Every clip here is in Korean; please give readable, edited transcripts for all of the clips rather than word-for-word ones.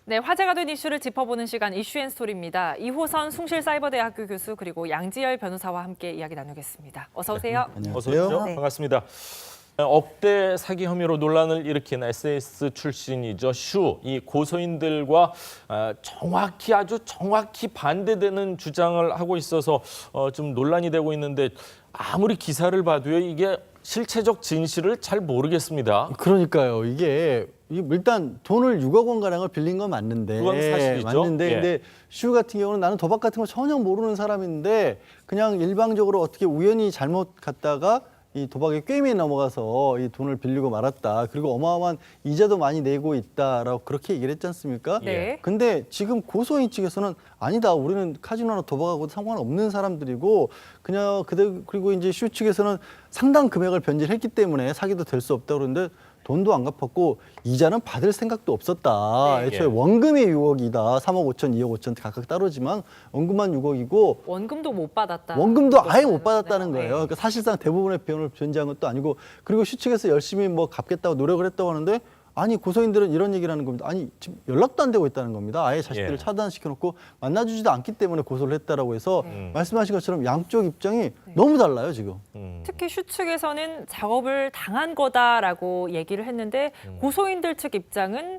네, 화제가 된 이슈를 짚어보는 시간 이슈앤스토리입니다. 이호선 숭실사이버대학교 교수 그리고 양지열 변호사와 함께 이야기 나누겠습니다. 어서 오세요. 네, 어서 오십시오. 네. 반갑습니다. 억대 사기 혐의로 논란을 일으킨 SAS 출신이죠. 슈. 이 고소인들과 정확히 아주 정확히 반대되는 주장을 하고 있어서 좀 논란이 되고 있는데 아무리 기사를 봐도요. 이게 실체적 진실을 잘 모르겠습니다. 그러니까요. 이게 일단 돈을 6억 원 가량을 빌린 건 맞는데, 그건 사실이죠. 맞는데 예. 근데 슈 같은 경우는 나는 도박 같은 거 전혀 모르는 사람인데 그냥 일방적으로 어떻게 우연히 잘못 갔다가 이 도박의 꾀임에 넘어가서 이 돈을 빌리고 말았다. 그리고 어마어마한 이자도 많이 내고 있다라고 그렇게 얘기를 했지 않습니까? 네. 근데 지금 고소인 측에서는 아니다. 우리는 카지노나 도박하고 상관없는 사람들이고 그냥 그리고 이제 슈 측에서는 상당 금액을 변제를 했기 때문에 사기도 될 수 없다 그러는데 돈도 안 갚았고 이자는 받을 생각도 없었다. 네. 애초에 예. 원금이 6억이다. 3억 5천, 2억 5천 각각 따르지만 원금만 6억이고 원금도 못 받았다. 원금도 아예 못 받았다는 거예요. 네. 그러니까 사실상 대부분의 비용을 변제한 것도 아니고 그리고 슈 측에서 열심히 뭐 갚겠다고 노력을 했다고 하는데 아니 고소인들은 이런 얘기를 하는 겁니다. 아니 지금 연락도 안 되고 있다는 겁니다. 아예 자식들을 예. 차단시켜놓고 만나주지도 않기 때문에 고소를 했다라고 해서 말씀하신 것처럼 양쪽 입장이 너무 달라요 지금. 특히 슈 측에서는 작업을 당한 거다라고 얘기를 했는데 고소인들 측 입장은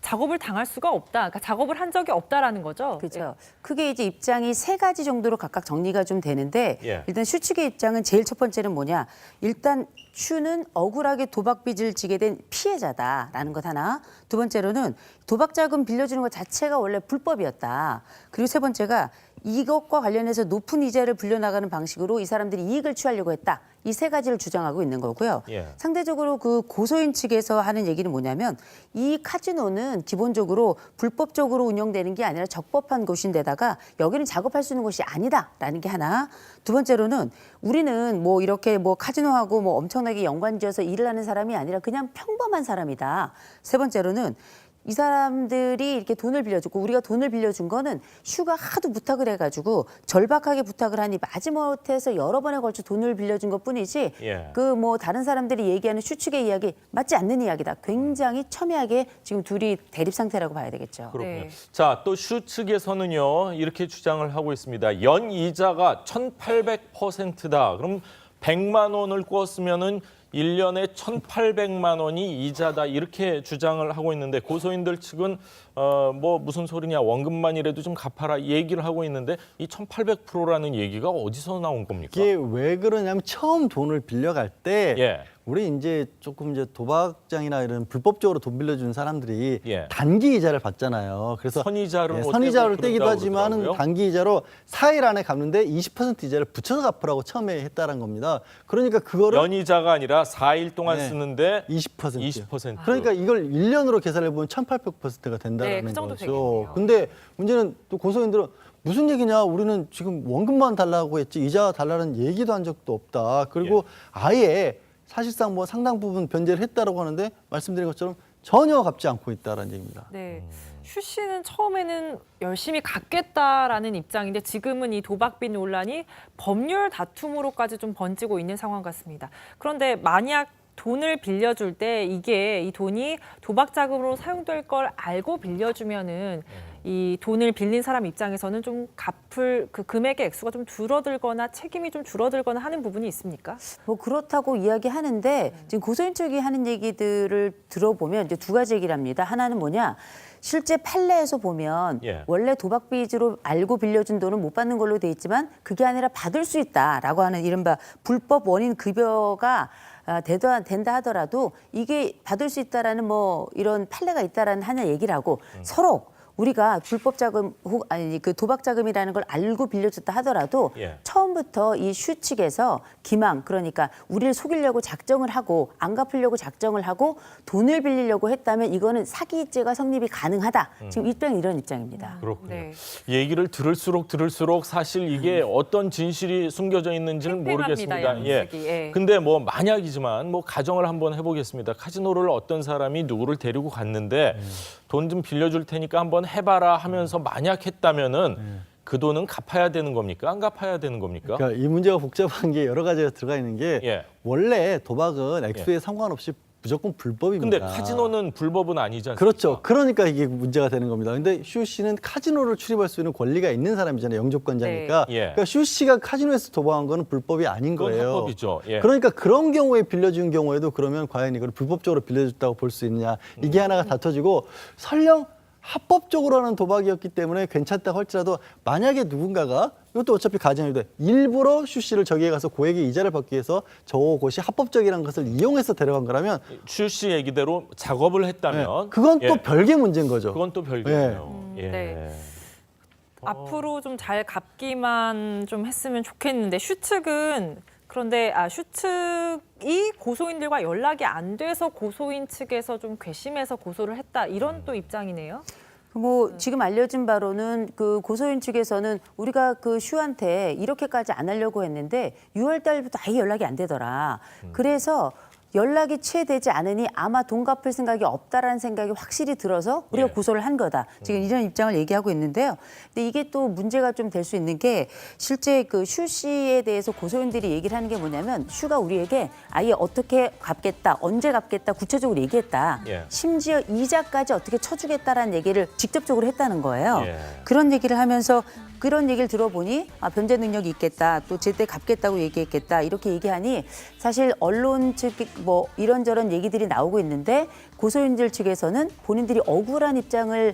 작업을 당할 수가 없다. 그러니까 작업을 한 적이 없다라는 거죠. 그렇죠. 크게 이제 입장이 세 가지 정도로 각각 정리가 좀 되는데 예. 일단 슈 측의 입장은 제일 첫 번째는 뭐냐. 일단 슈는 억울하게 도박 빚을 지게 된 피해자다라는 것 하나. 두 번째로는 도박 자금 빌려주는 것 자체가 원래 불법이었다. 그리고 세 번째가 이것과 관련해서 높은 이자를 불려나가는 방식으로 이 사람들이 이익을 취하려고 했다. 이 세 가지를 주장하고 있는 거고요. 예. 상대적으로 그 고소인 측에서 하는 얘기는 뭐냐면 이 카지노는 기본적으로 불법적으로 운영되는 게 아니라 적법한 곳인데다가 여기는 작업할 수 있는 곳이 아니다라는 게 하나. 두 번째로는 우리는 뭐 이렇게 뭐 카지노하고 뭐 엄청나게 연관지어서 일을 하는 사람이 아니라 그냥 평범한 사람이다. 세 번째로는 이 사람들이 이렇게 돈을 빌려주고 우리가 돈을 빌려준 거는 슈가 하도 부탁을 해가지고 절박하게 부탁을 하니 마지못해서 여러 번에 걸쳐 돈을 빌려준 것뿐이지 예. 그 뭐 다른 사람들이 얘기하는 슈 측의 이야기 맞지 않는 이야기다. 굉장히 첨예하게 지금 둘이 대립 상태라고 봐야 되겠죠. 그렇군요. 네. 자, 또 슈 측에서는요. 이렇게 주장을 하고 있습니다. 연 이자가 1,800%다. 그럼 100만 원을 꿨으면은 1년에 1,800만 원이 이자다 이렇게 주장을 하고 있는데 고소인들 측은 뭐 무슨 소리냐 원금만이라도 좀 갚아라 얘기를 하고 있는데 이 1,800%라는 얘기가 어디서 나온 겁니까? 이게 왜 그러냐면 처음 돈을 빌려갈 때 예. 우리 이제 조금 이제 도박장이나 이런 불법적으로 돈 빌려주는 사람들이 예. 단기 이자를 받잖아요. 그래서 선이자를 뭐 선이자를 떼고 떼기도 그런다고 하지만 그러더라고요. 단기 이자로 4일 안에 갚는데 20% 이자를 붙여서 갚으라고 처음에 했다는 겁니다. 그러니까 그거를 연이자가 아니라 4일 동안 네. 쓰는데 20%. 20%. 그러니까 이걸 1년으로 계산해 보면 1,800%가 된다는 네, 그 정도 거죠. 되겠네요. 근데 문제는 또 고소인들은 무슨 얘기냐? 우리는 지금 원금만 달라고 했지 이자 달라는 얘기도 한 적도 없다. 그리고 아예 사실상 뭐 상당 부분 변제를 했다라고 하는데 말씀드린 것처럼 전혀 갚지 않고 있다라는 얘기입니다. 네. 슈 씨는 처음에는 열심히 갚겠다라는 입장인데 지금은 이 도박빚 논란이 법률 다툼으로까지 좀 번지고 있는 상황 같습니다. 그런데 만약 돈을 빌려줄 때 이게 이 돈이 도박 자금으로 사용될 걸 알고 빌려주면은 이 돈을 빌린 사람 입장에서는 좀 갚을 그 금액의 액수가 좀 줄어들거나 책임이 좀 줄어들거나 하는 부분이 있습니까? 뭐 그렇다고 이야기하는데 지금 고소인 측이 하는 얘기들을 들어보면 이제 두 가지 얘기를 합니다. 하나는 뭐냐? 실제 판례에서 보면 예. 원래 도박 빚으로 알고 빌려준 돈은 못 받는 걸로 돼 있지만 그게 아니라 받을 수 있다라고 하는 이른바 불법 원인 급여가 된다 하더라도 이게 받을 수 있다라는 뭐 이런 판례가 있다라는 하냐 얘기를 하고 서로 우리가 불법 자금 아니 그 도박 자금이라는 걸 알고 빌려줬다 하더라도 예. 처음부터 이 슈 측에서 기망 그러니까 우리를 속이려고 작정을 하고 안 갚으려고 작정을 하고 돈을 빌리려고 했다면 이거는 사기죄가 성립이 가능하다. 지금 입장이 이런 입장입니다. 그렇군요. 네. 얘기를 들을수록 사실 이게 어떤 진실이 숨겨져 있는지는 팽팽합니다, 모르겠습니다. 양측이. 예. 근데 뭐 만약이지만 뭐 가정을 한번 해보겠습니다. 카지노를 어떤 사람이 누구를 데리고 갔는데 돈 좀 빌려줄 테니까 한번 해봐라 하면서 만약 했다면은 그 돈은 갚아야 되는 겁니까? 안 갚아야 되는 겁니까? 그러니까 이 문제가 복잡한 게 여러 가지가 들어가 있는 게 예. 원래 도박은 액수에 상관없이 무조건 불법입니다. 근데 카지노는 불법은 아니지 않습니까? 그렇죠. 그러니까 이게 문제가 되는 겁니다. 근데 슈 씨는 카지노를 출입할 수 있는 권리가 있는 사람이잖아요. 영주권자니까. 네. 예. 그러니까 슈 씨가 카지노에서 도박한 거는 불법이 아닌 그건 거예요. 합법이죠. 예. 그러니까 그런 경우에 빌려준 경우에도 그러면 과연 이걸 불법적으로 빌려줬다고 볼 수 있느냐. 이게 하나가 다퉈지고 설령 합법적으로 하는 도박이었기 때문에 괜찮다고 할지라도 만약에 누군가가 이것도 어차피 가정인데 일부러 슈 씨를 저기에 가서 고액의 이자를 받기 위해서 저곳이 합법적이라는 것을 이용해서 데려간 거라면 슈 씨 얘기대로 작업을 했다면 네, 그건 또 예. 별개 문제인 거죠. 그건 또 별개예요. 예. 네. 앞으로 좀 잘 갚기만 좀 했으면 좋겠는데 슈 측은 그런데 슈 측이 고소인들과 연락이 안 돼서 고소인 측에서 좀 괘씸해서 고소를 했다 이런 또 입장이네요. 뭐 지금 알려진 바로는 그 고소인 측에서는 우리가 그 슈한테 이렇게까지 안 하려고 했는데 6월 달부터 아예 연락이 안 되더라. 그래서 연락이 취해되지 않으니 아마 돈 갚을 생각이 없다라는 생각이 확실히 들어서 우리가 예. 고소를 한 거다. 지금 이런 입장을 얘기하고 있는데요. 근데 이게 또 문제가 좀 될 수 있는 게 실제 그 슈 씨에 대해서 고소인들이 얘기를 하는 게 뭐냐면 슈가 우리에게 아예 어떻게 갚겠다, 언제 갚겠다 구체적으로 얘기했다. 예. 심지어 이자까지 어떻게 쳐주겠다라는 얘기를 직접적으로 했다는 거예요. 예. 그런 얘기를 하면서 그런 얘기를 들어보니 변제 능력이 있겠다, 또 제때 갚겠다고 얘기했겠다 이렇게 얘기하니 사실 언론 측 뭐 이런저런 얘기들이 나오고 있는데 고소인들 측에서는 본인들이 억울한 입장을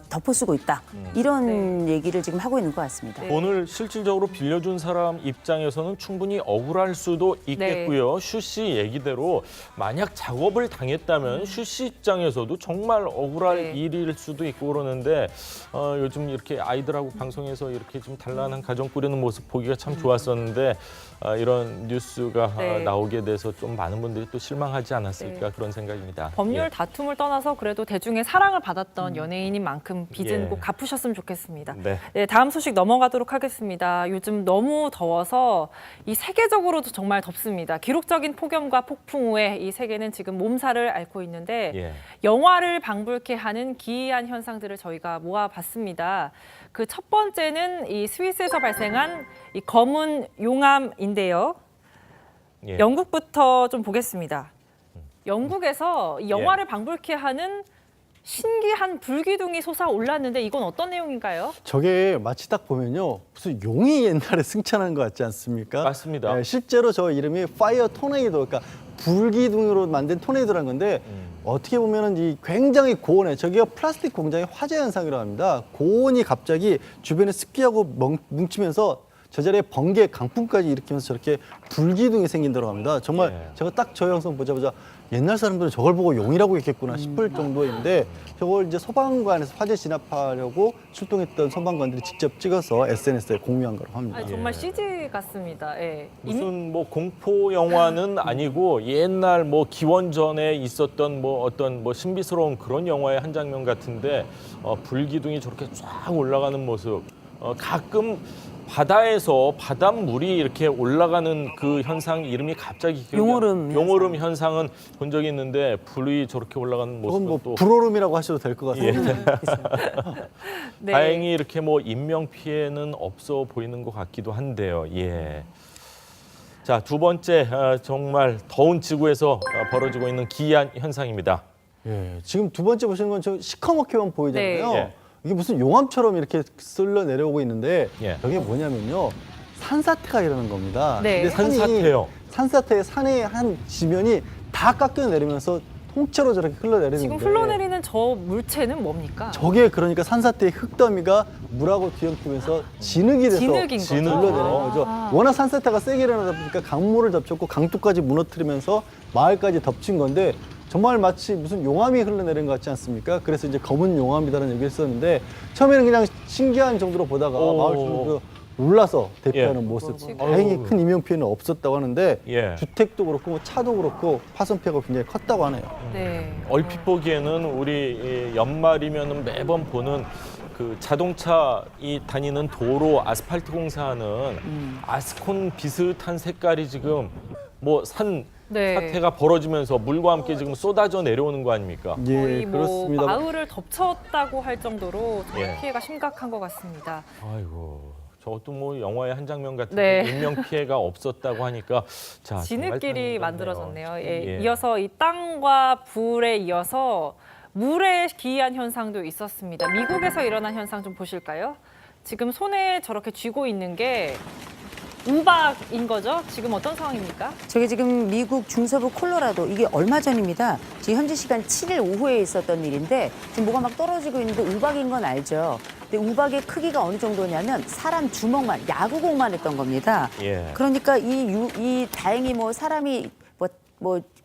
덮어쓰고 있다 이런 얘기를 지금 하고 있는 것 같습니다. 네. 돈을 실질적으로 빌려준 사람 입장에서는 충분히 억울할 수도 있겠고요. 슈 씨 얘기대로 만약 작업을 당했다면 슈 씨 입장에서도 정말 억울할 네. 일일 수도 있고 그러는데 요즘 이렇게 아이들하고 방송에서 이렇게 좀 단란한 가정 꾸리는 모습 보기가 참 좋았었는데 이런 뉴스가 네. 나오게 돼서 좀 많은 분들이 또 실망하지 않았을까 네. 그런 생각입니다. 법률 예. 다툼을 떠나서 그래도 대중의 사랑을 받았던 연예인인 만큼 빚은 예. 꼭 갚으셨으면 좋겠습니다. 네. 네, 다음 소식 넘어가도록 하겠습니다. 요즘 너무 더워서 이 세계적으로도 정말 덥습니다. 기록적인 폭염과 폭풍 후에 이 세계는 지금 몸살을 앓고 있는데 예. 영화를 방불케 하는 기이한 현상들을 저희가 모아봤습니다. 그 첫 번째는 이 스위스에서 발생한 이 검은 용암인데요. 예. 영국부터 좀 보겠습니다. 영국에서 이 영화를 방불케 하는 신기한 불기둥이 솟아올랐는데 이건 어떤 내용인가요? 저게 마치 딱 보면요 무슨 용이 옛날에 승천한 것 같지 않습니까? 맞습니다. 네, 실제로 저 이름이 파이어 토네이도, 그러니까 불기둥으로 만든 토네이도라는 건데 어떻게 보면은 이 굉장히 고온에 저기가 플라스틱 공장의 화재 현상이라고 합니다. 고온이 갑자기 주변에 습기하고 뭉치면서 저 자리에 번개, 강풍까지 일으키면서 저렇게 불기둥이 생긴다고 합니다. 정말 예. 제가 딱 저 영상 보자마자 옛날 사람들은 저걸 보고 용이라고 했겠구나 싶을 정도인데 저걸 이제 소방관에서 화재 진압하려고 출동했던 소방관들이 직접 찍어서 SNS에 공유한 거라고 합니다. 아, 정말 CG 같습니다. 예. 무슨 뭐 공포 영화는 아니고 옛날 뭐 기원전에 있었던 뭐 어떤 뭐 신비스러운 그런 영화의 한 장면 같은데 불기둥이 저렇게 쫙 올라가는 모습 가끔 바다에서 바닷물이 이렇게 올라가는 그 현상 이름이 갑자기 기억이 용오름 용오름 현상은 본 적이 있는데 불이 저렇게 올라가는 그건 모습은 뭐 또 불오름이라고 하셔도 될 것 예. 같습니다. 네. 다행히 이렇게 뭐 인명 피해는 없어 보이는 것 같기도 한데요. 예. 자, 두 번째 정말 더운 지구에서 벌어지고 있는 기이한 현상입니다. 예, 지금 두 번째 보시는 건 저 시커멓게만 보이잖아요. 네. 예. 이게 무슨 용암처럼 이렇게 쓸려 내려오고 있는데 예. 여기 뭐냐면요. 산사태가 일어나는 겁니다. 네. 근데 산이 산사태요? 산사태 산의 한 지면이 다 깎여 내리면서 통째로 저렇게 흘러내리는데 지금 흘러내리는 저 물체는 뭡니까? 저게 그러니까 산사태의 흙더미가 물하고 뒤엉키면서 진흙이 돼서 진흙인 거죠? 흘러내리는 아. 거죠. 워낙 산사태가 세게 일어나다 보니까 강물을 덮쳤고 강둑까지 무너뜨리면서 마을까지 덮친 건데 정말 마치 무슨 용암이 흘러내린 것 같지 않습니까? 그래서 이제 검은 용암이다라는 얘기를 했었는데 처음에는 그냥 신기한 정도로 보다가 오. 마을 주민들 놀라서 대피하는 예. 모습. 지금. 다행히 큰 인명 피해는 없었다고 하는데 예. 주택도 그렇고 뭐 차도 그렇고 파손 피해가 굉장히 컸다고 하네요. 네. 얼핏 보기에는 우리 이 연말이면 매번 보는 그 자동차 이 다니는 도로 아스팔트 공사하는 아스콘 비슷한 색깔이 지금 뭐 산 네. 사태가 벌어지면서 물과 함께 지금 쏟아져 내려오는 거 아닙니까? 예, 거의 뭐 그렇습니다. 마을을 덮쳤다고 할 정도로 정말 예. 피해가 심각한 것 같습니다. 아이고, 저것도 뭐 영화의 한 장면 같은 네. 인명 피해가 없었다고 하니까 자, 정말 진흙길이 다행이네요. 만들어졌네요. 예, 예. 이어서 이 땅과 불에 이어서 물의 기이한 현상도 있었습니다. 미국에서 일어난 현상 좀 보실까요? 지금 손에 저렇게 쥐고 있는 게 우박인 거죠? 지금 어떤 상황입니까? 저게 지금 미국 중서부 콜로라도 이게 얼마 전입니다. 지금 현지 시간 7일 오후에 있었던 일인데 지금 뭐가 막 떨어지고 있는데 우박인 건 알죠. 근데 우박의 크기가 어느 정도냐면 사람 주먹만, 야구공만 했던 겁니다. 예. 그러니까 이 다행히 뭐 사람이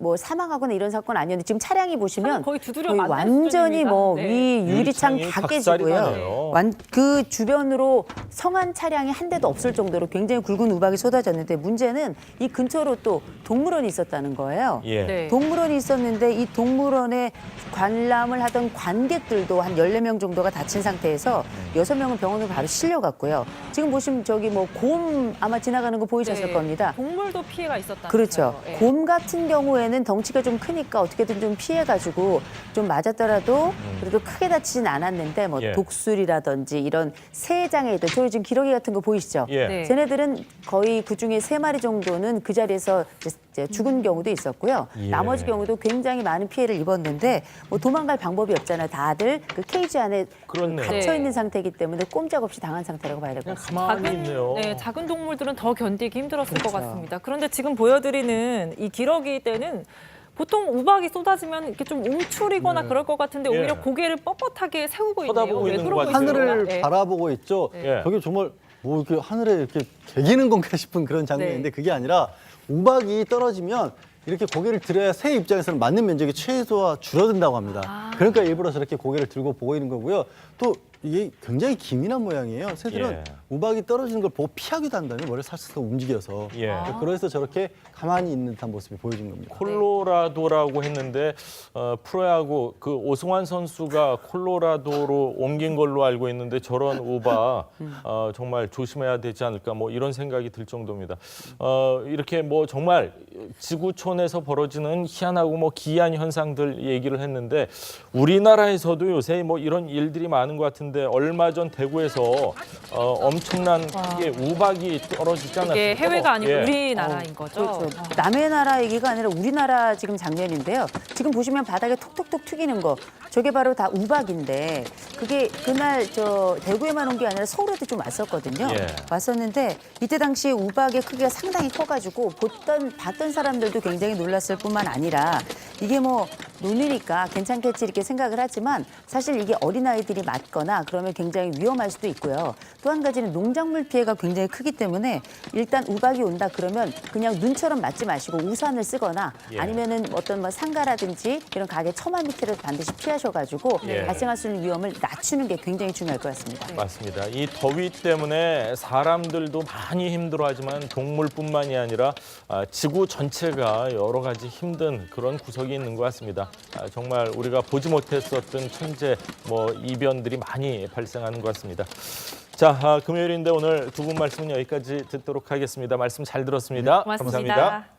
뭐 사망하거나 이런 사건 아니었는데 지금 차량이 보시면 거의 두드려 거의 맞는 완전히 수준입니다. 뭐 네. 위 유리창 유리창이 다 박살이 깨지고요. 나네요. 그 주변으로 성한 차량이 한 대도 없을 정도로 굉장히 굵은 우박이 쏟아졌는데 문제는 이 근처로 또 동물원이 있었다는 거예요. 예. 네. 동물원이 있었는데 이 동물원에 관람을 하던 관객들도 한 14명 정도가 다친 상태에서 6명은 병원으로 바로 실려갔고요. 지금 보시면 저기 뭐 곰 아마 지나가는 거 보이셨을 네. 겁니다. 동물도 피해가 있었다. 그렇죠. 곰 같은 경우에는 덩치가 좀 크니까 어떻게든 좀 피해가지고 좀 맞았더라도 그래도 크게 다치진 않았는데 뭐 예. 독수리라든지 이런 새장애들, 저희 지금 기러기 같은 거 보이시죠? 예. 네. 쟤네들은 거의 그중에 3마리 정도는 그 자리에서 이제 죽은 경우도 있었고요. 예. 나머지 경우도 굉장히 많은 피해를 입었는데 뭐 도망갈 방법이 없잖아요. 다들 그 케이지 안에 그렇네요. 갇혀 있는 네. 상태이기 때문에 꼼짝없이 당한 상태라고 봐야 될 것 그냥 같습니다. 가만히 있네요. 작은 동물들은 더 견디기 힘들었을 것 그렇죠. 같습니다. 그런데 지금 보여드리는 이 기러기 때는 보통 우박이 쏟아지면 이렇게 좀 움츠리거나 그럴 것 같은데 오히려 예. 고개를 뻣뻣하게 세우고 있네요. 쳐다보고 왜 있는 그러고 것 같아요. 있을까요? 하늘을 예. 바라보고 있죠. 예. 저게 정말 뭐 이렇게 하늘에 이렇게 개기는 건가 싶은 그런 장면인데 네. 그게 아니라 우박이 떨어지면 이렇게 고개를 들어야 새 입장에서는 맞는 면적이 최소화 줄어든다고 합니다. 그러니까 일부러 저렇게 고개를 들고 보고 있는 거고요. 또 이게 굉장히 기민한 모양이에요. 새들은 예. 우박이 떨어지는 걸 보고 피하기도 한다면 머리를 살짝 움직여서. 예. 그래서 저렇게 가만히 있는 듯한 모습이 보여진 겁니다. 콜로라도라고 했는데 프로야구 그 오승환 선수가 콜로라도로 옮긴 걸로 알고 있는데 저런 우박 정말 조심해야 되지 않을까 뭐 이런 생각이 들 정도입니다. 이렇게 뭐 정말 지구촌에서 벌어지는 희한하고 뭐 기이한 현상들 얘기를 했는데 우리나라에서도 요새 뭐 이런 일들이 많은 것 같은데 얼마 전 대구에서 엄청난 게 우박이 떨어지지 않았습니까? 이게 해외가 아니고 예. 우리나라인 거죠. 그렇죠. 남의 나라 얘기가 아니라 우리나라 지금 장면인데요. 지금 보시면 바닥에 톡톡톡 튀기는 거, 저게 바로 다 우박인데 그게 그날 저 대구에만 온 게 아니라 서울에도 좀 왔었거든요. 예. 왔었는데 이때 당시에 우박의 크기가 상당히 커가지고 봤던 사람들도 굉장히 놀랐을 뿐만 아니라 이게 뭐 눈이니까 괜찮겠지 이렇게 생각을 하지만 사실 이게 어린아이들이 맞거나 그러면 굉장히 위험할 수도 있고요. 또 한 가지는 농작물 피해가 굉장히 크기 때문에 일단 우박이 온다 그러면 그냥 눈처럼 맞지 마시고 우산을 쓰거나 예. 아니면은 어떤 뭐 상가라든지 이런 가게 처마 밑으로 반드시 피하셔가지고 예. 발생할 수 있는 위험을 낮추는 게 굉장히 중요할 것 같습니다. 맞습니다. 이 더위 때문에 사람들도 많이 힘들어하지만 동물뿐만이 아니라 지구 전체가 여러 가지 힘든 그런 구석이 있는 것 같습니다. 정말 우리가 보지 못했었던 천재 뭐 이변들이 많이 발생하는 것 같습니다. 자, 금요일인데 오늘 두 분 말씀은 여기까지 듣도록 하겠습니다. 말씀 잘 들었습니다. 고맙습니다. 감사합니다.